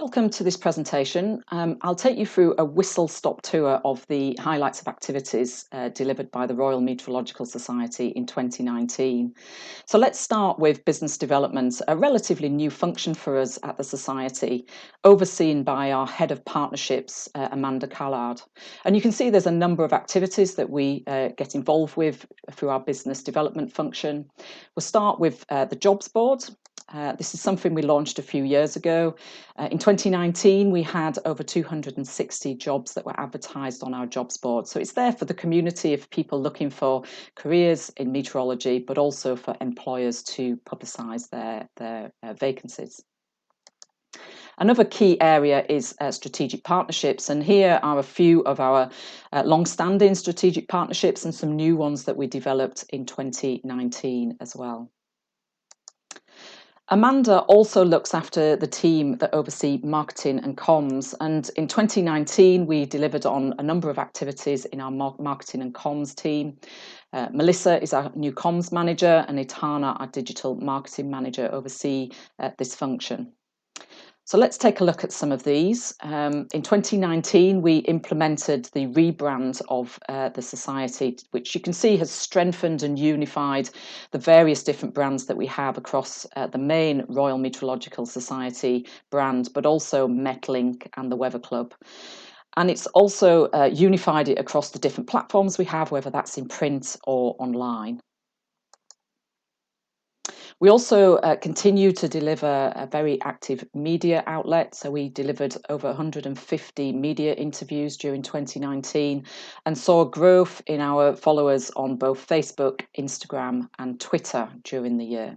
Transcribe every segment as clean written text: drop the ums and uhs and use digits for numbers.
Welcome to this presentation. I'll take you through a whistle-stop tour of the highlights of activities delivered by the Royal Meteorological Society in 2019. So let's start with business development, a relatively new function for us at the Society, overseen by our Head of Partnerships, Amanda Callard. And you can see there's a number of activities that we get involved with through our business development function. We'll start with the jobs board. This is something we launched a few years ago. In 2019, we had over 260 jobs that were advertised on our jobs board. So it's there for the community of people looking for careers in meteorology, but also for employers to publicise their vacancies. Another key area is strategic partnerships, and here are a few of our long-standing strategic partnerships and some new ones that we developed in 2019 as well. Amanda also looks after the team that oversee marketing and comms, and in 2019 we delivered on a number of activities in our marketing and comms team. Melissa is our new comms manager and Etana, our digital marketing manager, oversee this function. So let's take a look at some of these. In 2019, we implemented the rebrand of the Society, which you can see has strengthened and unified the various different brands that we have across the main Royal Meteorological Society brand, but also Metlink and the Weather Club. And it's also unified it across the different platforms we have, whether that's in print or online. We also continue to deliver a very active media outlet. So we delivered over 150 media interviews during 2019 and saw growth in our followers on both Facebook, Instagram and Twitter during the year.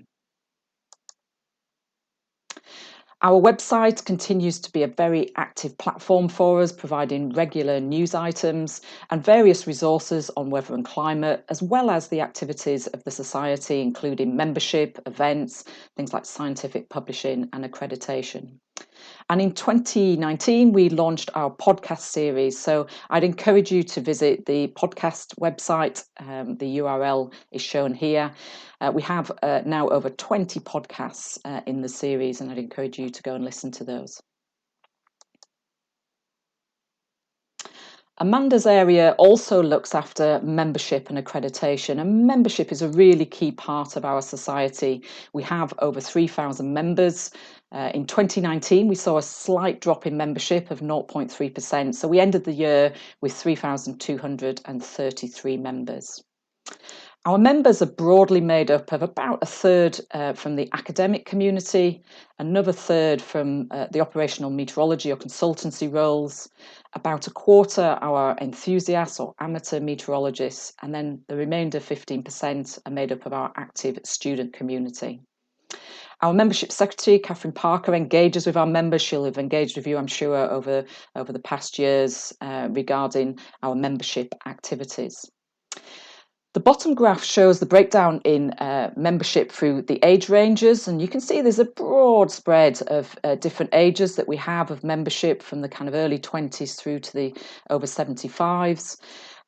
Our website continues to be a very active platform for us, providing regular news items and various resources on weather and climate, as well as the activities of the Society, including membership, events, things like scientific publishing and accreditation. And in 2019, we launched our podcast series. So I'd encourage you to visit the podcast website. The URL is shown here. We have now over 20 podcasts in the series, and I'd encourage you to go and listen to those. Amanda's area also looks after membership and accreditation, and membership is a really key part of our Society. We have over 3,000 members. In 2019, we saw a slight drop in membership of 0.3%, so we ended the year with 3,233 members. Our members are broadly made up of about a third from the academic community, another third from the operational meteorology or consultancy roles, about a quarter are enthusiasts or amateur meteorologists, and then the remainder 15% are made up of our active student community. Our membership secretary, Catherine Parker, engages with our members. She'll have engaged with you, I'm sure, over the past years regarding our membership activities. The bottom graph shows the breakdown in membership through the age ranges, and you can see there's a broad spread of different ages that we have of membership, from the kind of early 20s through to the over 75s.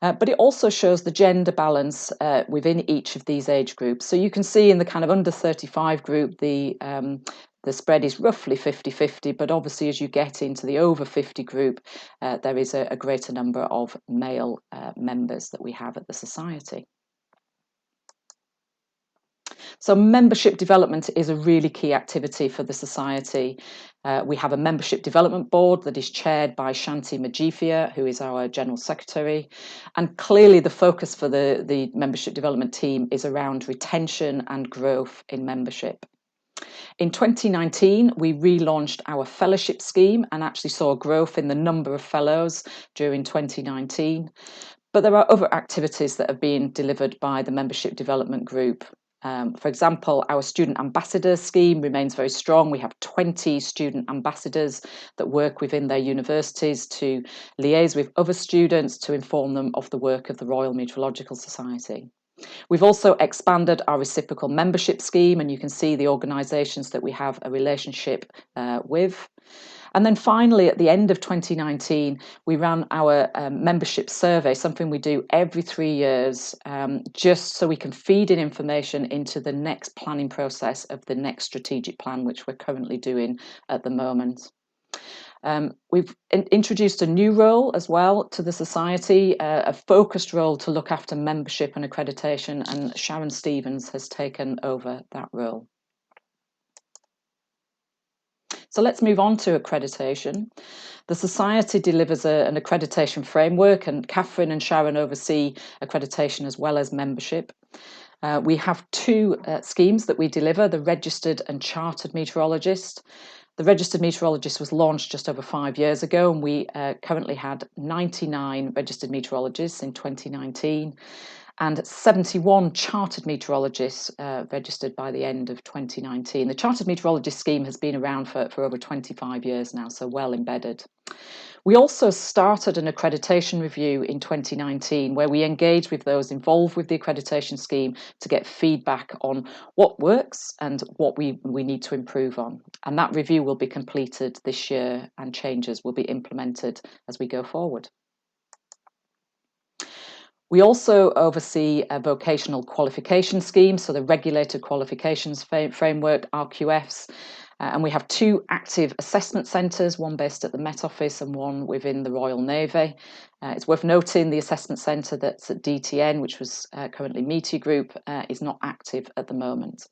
But it also shows the gender balance within each of these age groups. So you can see in the kind of under 35 group, the spread is roughly 50-50, but obviously as you get into the over 50 group, there is a greater number of male members that we have at the Society. So membership development is a really key activity for the Society. We have a membership development board that is chaired by Shanti Majifia, who is our General Secretary. And clearly the focus for the membership development team is around retention and growth in membership. In 2019, we relaunched our fellowship scheme and actually saw growth in the number of fellows during 2019. But there are other activities that have been delivered by the membership development group. For example, our student ambassador scheme remains very strong. We have 20 student ambassadors that work within their universities to liaise with other students to inform them of the work of the Royal Meteorological Society. We've also expanded our reciprocal membership scheme, and you can see the organisations that we have a relationship with. And then finally, at the end of 2019, we ran our membership survey, something we do every 3 years, just so we can feed in information into the next planning process of the next strategic plan, which we're currently doing at the moment. We've introduced a new role as well to the Society, a focused role to look after membership and accreditation, and Sharon Stevens has taken over that role. So let's move on to accreditation. The Society delivers an accreditation framework, and Catherine and Sharon oversee accreditation as well as membership. We have two schemes that we deliver, the Registered and Chartered Meteorologist. The Registered Meteorologist was launched just over 5 years ago, and we currently had 99 registered meteorologists in 2019 and 71 chartered meteorologists registered by the end of 2019. The Chartered Meteorologist scheme has been around for over 25 years now, so well embedded. We also started an accreditation review in 2019 where we engaged with those involved with the accreditation scheme to get feedback on what works and what we need to improve on. And that review will be completed this year and changes will be implemented as we go forward. We also oversee a vocational qualification scheme, so the Regulated Qualifications Framework, RQFs, and we have two active assessment centres, one based at the Met Office and one within the Royal Navy. It's worth noting the assessment centre that's at DTN, which was currently Meteor Group, is not active at the moment.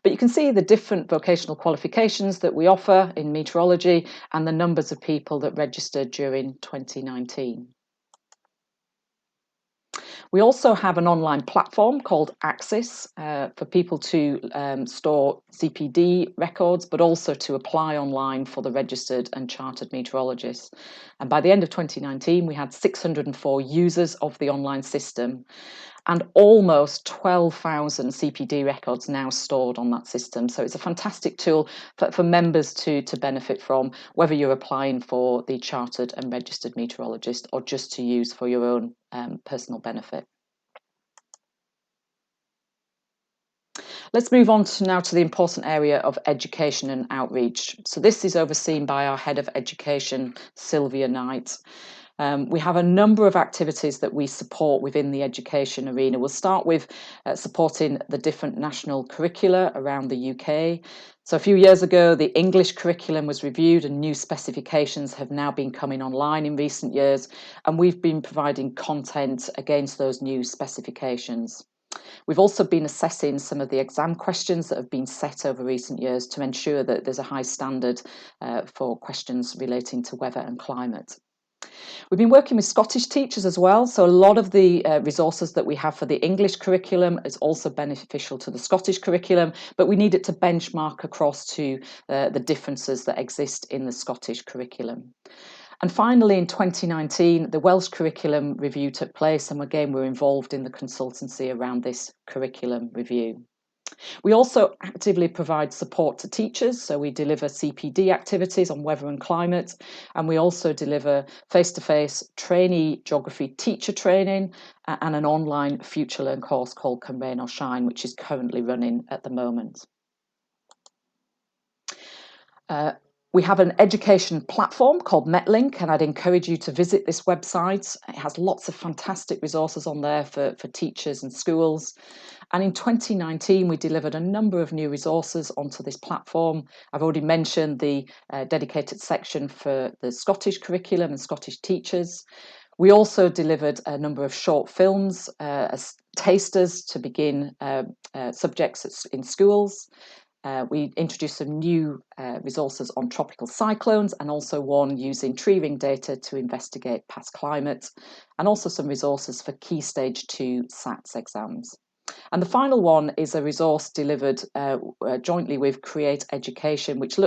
But you can see the different vocational qualifications that we offer in meteorology and the numbers of people that registered during 2019. We also have an online platform called Axis for people to store CPD records, but also to apply online for the registered and chartered meteorologists. And by the end of 2019, we had 604 users of the online system and almost 12,000 CPD records now stored on that system. So it's a fantastic tool for members to benefit from, whether you're applying for the chartered and registered meteorologist or just to use for your own personal benefit. Let's move on now to the important area of education and outreach. So this is overseen by our Head of Education, Sylvia Knight. We have a number of activities that we support within the education arena. We'll start with supporting the different national curricula around the UK. So a few years ago, the English curriculum was reviewed and new specifications have now been coming online in recent years, and we've been providing content against those new specifications. We've also been assessing some of the exam questions that have been set over recent years to ensure that there's a high standard for questions relating to weather and climate. We've been working with Scottish teachers as well, so a lot of the resources that we have for the English curriculum is also beneficial to the Scottish curriculum, but we need it to benchmark across to the differences that exist in the Scottish curriculum. And finally, in 2019, the Welsh curriculum review took place, and again, we're involved in the consultancy around this curriculum review. We also actively provide support to teachers, so we deliver CPD activities on weather and climate, and we also deliver face-to-face trainee geography teacher training and an online Future Learn course called Can Rain or Shine, which is currently running at the moment. We have an education platform called MetLink, and I'd encourage you to visit this website. It has lots of fantastic resources on there for teachers and schools. And in 2019, we delivered a number of new resources onto this platform. I've already mentioned the dedicated section for the Scottish curriculum and Scottish teachers. We also delivered a number of short films as tasters to begin subjects in schools. We introduced some new resources on tropical cyclones and also one using tree ring data to investigate past climate, and also some resources for Key Stage 2 SATs exams. And the final one is a resource delivered jointly with Create Education, which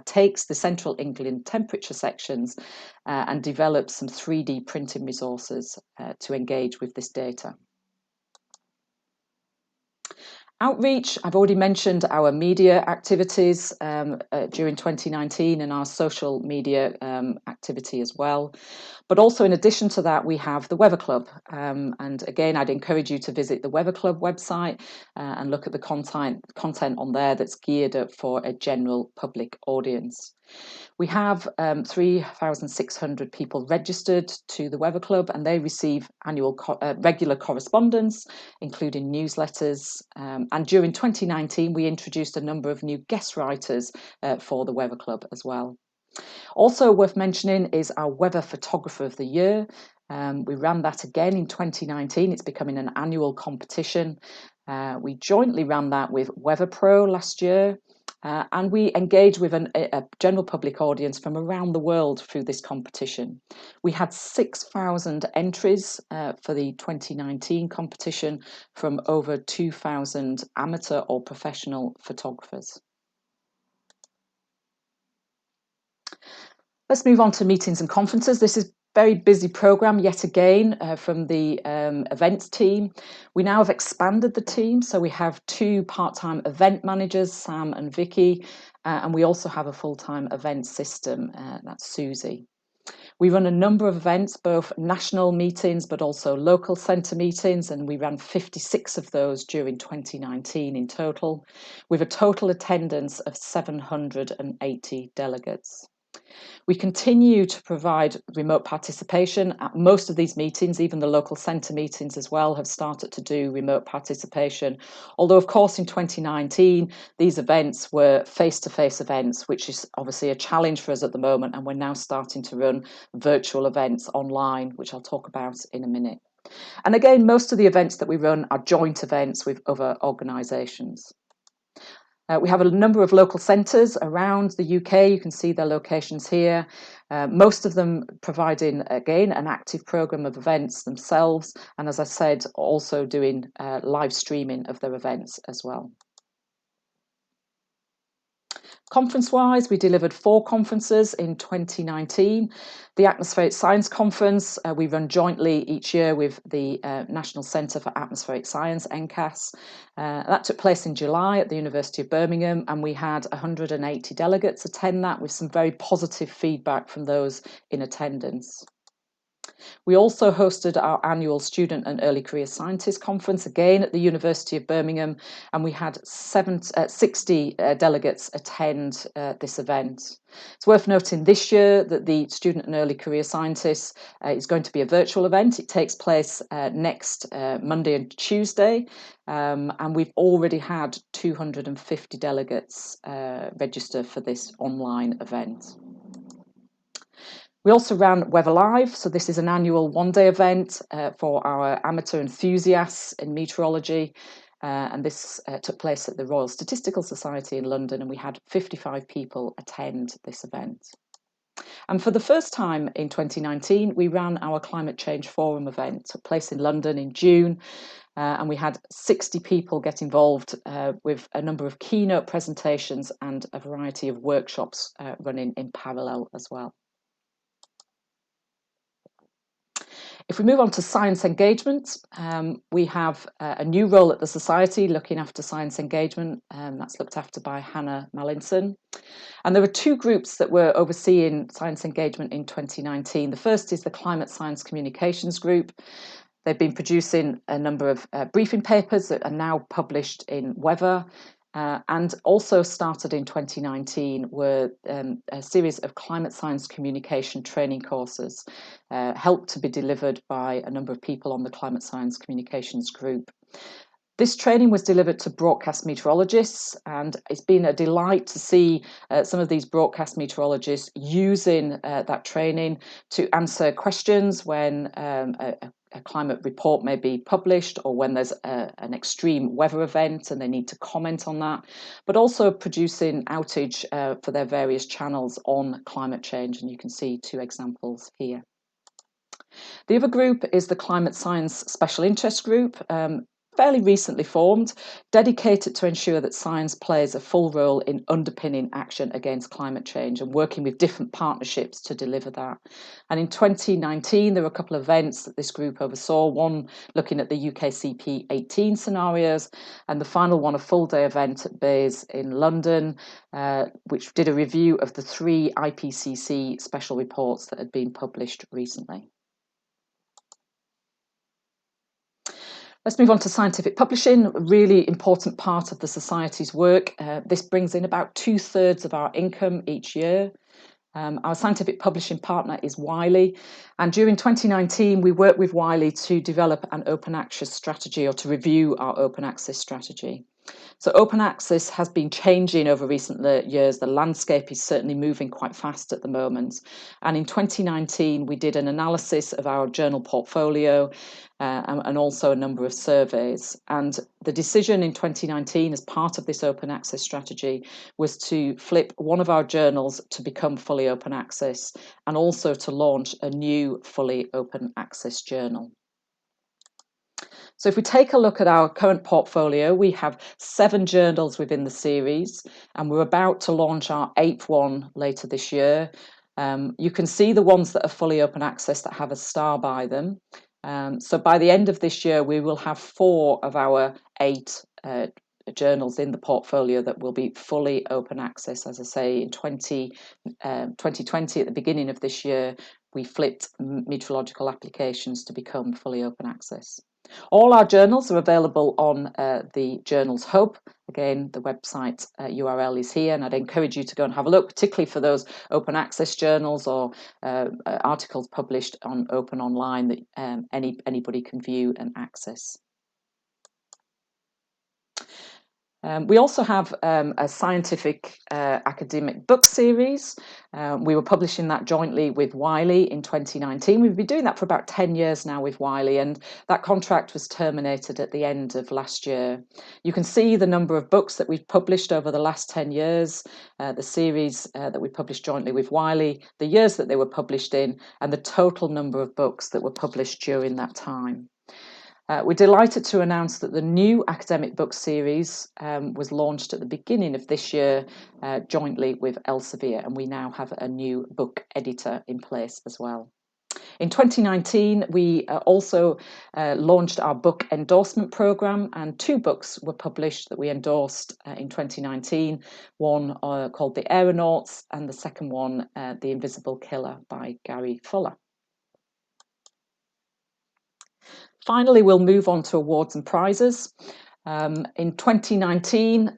takes the Central England temperature sections and develops some 3D printing resources to engage with this data. Outreach, I've already mentioned our media activities during 2019 and our social media activity as well. But also in addition to that, we have the Weather Club. And again, I'd encourage you to visit the Weather Club website and look at the content on there that's geared up for a general public audience. We have 3,600 people registered to the Weather Club, and they receive annual regular correspondence, including newsletters. And during 2019, we introduced a number of new guest writers for the Weather Club as well. Also worth mentioning is our Weather Photographer of the Year. We ran that again in 2019. It's becoming an annual competition. We jointly ran that with Weather Pro last year. And we engaged with a general public audience from around the world through this competition. We had 6,000 entries for the 2019 competition from over 2,000 amateur or professional photographers. Let's move on to meetings and conferences. This is a very busy programme yet again from the events team. We now have expanded the team, so we have 2 part-time event managers, Sam and Vicky, and we also have a full-time event system, that's Susie. We run a number of events, both national meetings but also local centre meetings, and we ran 56 of those during 2019 in total, with a total attendance of 780 delegates. We continue to provide remote participation at most of these meetings. Even the local centre meetings as well have started to do remote participation. Although, of course, in 2019, these events were face-to-face events, which is obviously a challenge for us at the moment. And we're now starting to run virtual events online, which I'll talk about in a minute. And again, most of the events that we run are joint events with other organisations. We have a number of local centres around the UK. You can see their locations here. Most of them providing, again, an active programme of events themselves. And as I said, also doing live streaming of their events as well. Conference-wise, we delivered 4 conferences in 2019. The Atmospheric Science Conference, we run jointly each year with the National Centre for Atmospheric Science, NCAS. That took place in July at the University of Birmingham, and we had 180 delegates attend that with some very positive feedback from those in attendance. We also hosted our annual Student and Early Career Scientists Conference, again at the University of Birmingham, and we had 60 delegates attend this event. It's worth noting this year that the Student and Early Career Scientists is going to be a virtual event. It takes place next Monday and Tuesday, and we've already had 250 delegates register for this online event. We also ran Weather Live, so this is an annual one-day event for our amateur enthusiasts in meteorology, and this took place at the Royal Statistical Society in London, and we had 55 people attend this event. And for the first time in 2019, we ran our Climate Change Forum event. It took place in London in June, and we had 60 people get involved with a number of keynote presentations and a variety of workshops running in parallel as well. If we move on to science engagement, we have a new role at the Society looking after science engagement, that's looked after by Hannah Mallinson. And there were 2 groups that were overseeing science engagement in 2019. The first is the Climate Science Communications Group. They've been producing a number of briefing papers that are now published in Weather. And also started in 2019 were a series of climate science communication training courses, helped to be delivered by a number of people on the Climate Science Communications Group. This training was delivered to broadcast meteorologists, and it's been a delight to see some of these broadcast meteorologists using that training to answer questions when a climate report may be published, or when there's an extreme weather event and they need to comment on that, but also producing outage for their various channels on climate change, and you can see 2 examples here. The other group is the Climate Science Special Interest Group, fairly recently formed, dedicated to ensure that science plays a full role in underpinning action against climate change and working with different partnerships to deliver that. And in 2019, there were a couple of events that this group oversaw, one looking at the UKCP 18 scenarios, and the final one, a full-day event at Bayes in London, which did a review of the 3 IPCC special reports that had been published recently. Let's move on to scientific publishing, a really important part of the Society's work. This brings in about 2/3 of our income each year. Our scientific publishing partner is Wiley, and during 2019 we worked with Wiley to develop an open access strategy, or to review our open access strategy. So open access has been changing over recent years. The landscape is certainly moving quite fast at the moment. And in 2019, we did an analysis of our journal portfolio and also a number of surveys. And the decision in 2019, as part of this open access strategy, was to flip one of our journals to become fully open access and also to launch a new fully open access journal. So if we take a look at our current portfolio, we have 7 journals within the series, and we're about to launch our 8th one later this year. You can see the ones that are fully open access that have a star by them. So by the end of this year, we will have 4 of our 8 journals in the portfolio that will be fully open access. As I say, in 2020, at the beginning of this year, we flipped meteorological applications to become fully open access. All our journals are available on the Journals Hub. Again, the website URL is here, and I'd encourage you to go and have a look, particularly for those open access journals or articles published on Open Online that anybody can view and access. We also have a scientific academic book series. We were publishing that jointly with Wiley in 2019. We've been doing that for about 10 years now with Wiley, and that contract was terminated at the end of last year. You can see the number of books that we've published over the last 10 years, the series that we published jointly with Wiley, the years that they were published in, and the total number of books that were published during that time. We're delighted to announce that the new academic book series was launched at the beginning of this year jointly with Elsevier, and we now have a new book editor in place as well. In 2019, we also launched our book endorsement programme, and 2 books were published that we endorsed in 2019. One called The Aeronauts, and the second one, The Invisible Killer by Gary Fuller. Finally, we'll move on to awards and prizes. In 2019,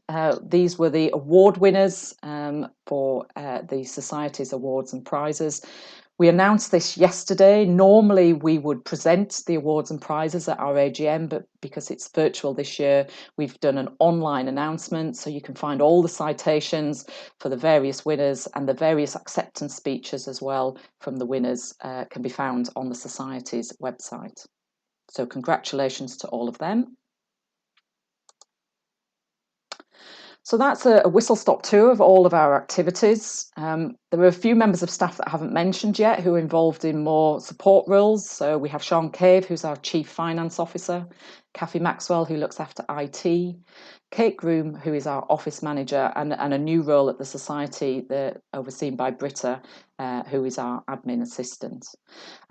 these were the award winners for the Society's awards and prizes. We announced this yesterday. Normally, we would present the awards and prizes at our AGM, but because it's virtual this year, we've done an online announcement, so you can find all the citations for the various winners, and the various acceptance speeches as well from the winners can be found on the Society's website. So congratulations to all of them. So that's a whistle-stop tour of all of our activities. There are a few members of staff that I haven't mentioned yet who are involved in more support roles. So we have Sean Cave, who's our Chief Finance Officer, Kathy Maxwell, who looks after IT, Kate Groom, who is our Office Manager, and a new role at the Society overseen by Britta, who is our Admin Assistant.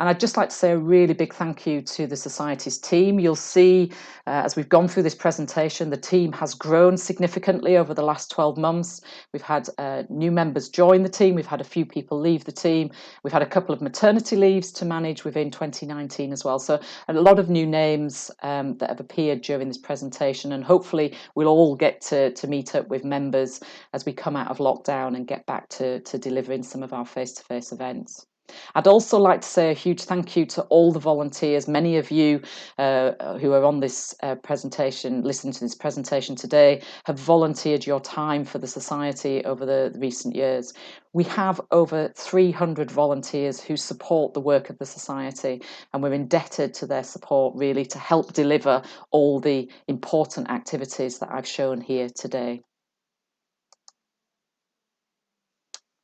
And I'd just like to say a really big thank you to the Society's team. You'll see as we've gone through this presentation, the team has grown significantly over the last 12 months. We've had new members join the team. We've had a few people leave the team. We've had a couple of maternity leaves to manage within 2019 as well. So a lot of new names that have appeared during this presentation, and hopefully we'll all get to meet up with members as we come out of lockdown and get back to delivering some of our face-to-face events. I'd also like to say a huge thank you to all the volunteers. Many of you who are on this presentation, listening to this presentation today, have volunteered your time for the Society over the recent years. We have over 300 volunteers who support the work of the Society, and we're indebted to their support really to help deliver all the important activities that I've shown here today.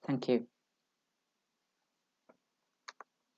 Thank you.